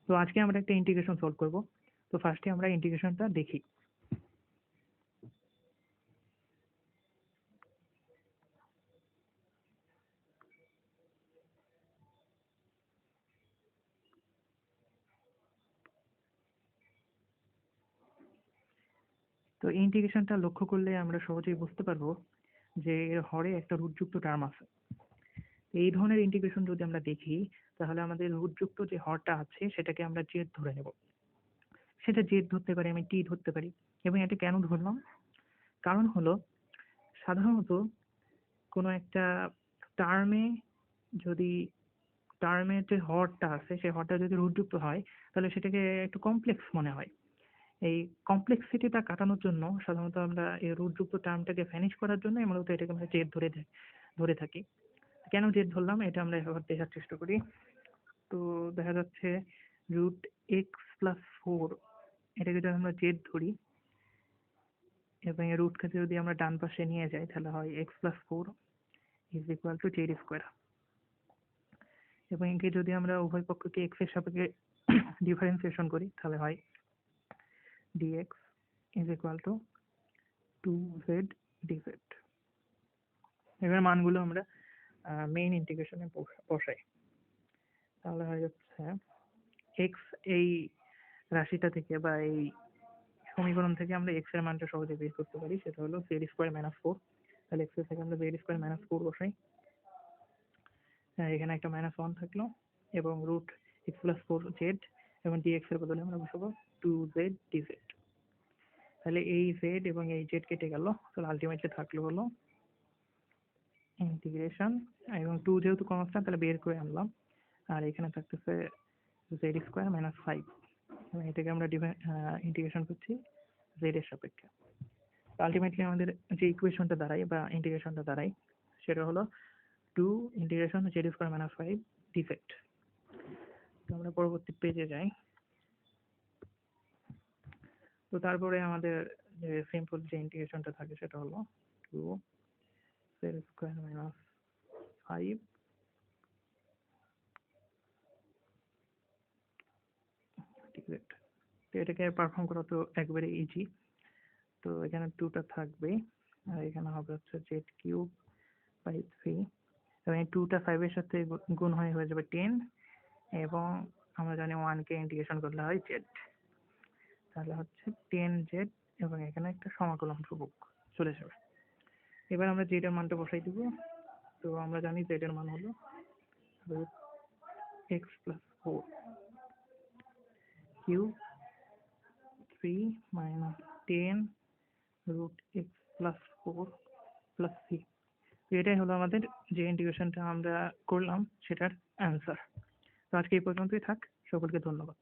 তো আজকে আমরা একটা ইন্টিগ্রেশন সলভ করব। তো ফার্স্টে আমরা ইন্টিগ্রেশনটা দেখি। তো ইন্টিগ্রেশনটা লক্ষ্য করলে আমরা সহজেই বুঝতে পারবো যে এর হরে একটা রুটযুক্ত টার্ম আছে। এই ধরনের ইন্টিগ্রেশন যদি আমরা দেখি তাহলে আমাদের রুটযুক্ত যে হরটা আছে সেটাকে আমরা জেড ধরে নেব। সেটা জেড ধরতে পারি, আমি টি ধরতে পারি। এবং এটা কেন ধরলাম? কারণ হলো সাধারণত কোনো একটা টার্মে যদি টার্মের যে হরটা আছে সেই হরটা যদি রুটযুক্ত হয় তাহলে সেটাকে একটু কমপ্লেক্স মনে হয়। এই কমপ্লেক্সিটিটা কাটানোর জন্য সাধারণত আমরা এই রুটযুক্ত টার্মটাকে ভ্যানিশ করার জন্য মূলত এটাকে আমরা জেড ধরে থাকি। কেন জেড ধরলাম এটা আমরা এবার দেখার চেষ্টা করি। তো দেখা যাচ্ছে রুট x+4 এটাকে যদি আমরা জেড ধরি এবং এই রুটকে যদি আমরা ডান পাশে নিয়ে যাই তাহলে হয় x+4 = z²। এবং একে যদি আমরা উভয় পক্ষকে x এর সাপেক্ষে ডিফারেন্সিয়েশন করি তাহলে হয় dx = 2z dz। এবার মানগুলো আমরা মেইন ইন্টিগ্রেশনে বসাই। তাহলে হয়ে যাচ্ছে x এই রাশিটা থেকে বা এই সমীকরণ থেকে আমরা x এর মানটা সহজে বের করতে পারি, সেটা হলো z² - 4। তাহলে x এর থেকে আমরা z² - 4 বসাই। এখানে একটা -1 থাকলো এবং রুট x+4z এবং dx এর বদলে আমরা বসাবো 2z dz। তাহলে এই z এবং এই z কেটে গেল, তাহলে আলটিমেটলি থাকলো হলো ইন্টিগ্রেশন এবং 2 যেহেতু কনস্ট্যান্ট তাহলে বের করে আনলাম, আর এখানে থাকতেছে z² - 5 এবং এটাকে আমরা ইন্টিগ্রেশন করছি z এর সাপেক্ষে। আলটিমেটলি আমাদের যে ইকুয়েশনটা দাঁড়ায় বা ইন্টিগ্রেশনটা দাঁড়ায় সেটা হলো 2 ইন্টিগ্রেশন z² - 5 dz। তো আমরা পরবর্তী পেজে যাই। তো তারপরে আমাদের যে সিম্পল যে ইন্টিগ্রেশনটা থাকে সেটা হলো 2 z² - 5 dz। তো এটাকে পারফর্ম করা তো একবারে ইজি। তো এখানে 2টা থাকবে আর এখানে হবে হচ্ছে z³/3 এবং এই 2টা 5 এর সাথে গুণ হয়ে যাবে 10 এবং আমরা জানি 1 কে ইন্টিগ্রেশন করলে হয় z। তাহলে হচ্ছে 10z এবং এখানে একটা সমাকলন ধ্রুবক চলে যাবে। এবার আমরা z এর মানটা বসাই দিব। তো আমরা জানি z এর মান হলো x+4 cube 3 - 10 root x+4 plus 3। এটাই হলো আমাদের যে ইন্টিগ্রেশনটা আমরা করলাম সেটার অ্যান্সার। তো আজকে এই পর্যন্তই থাক। সকলকে ধন্যবাদ।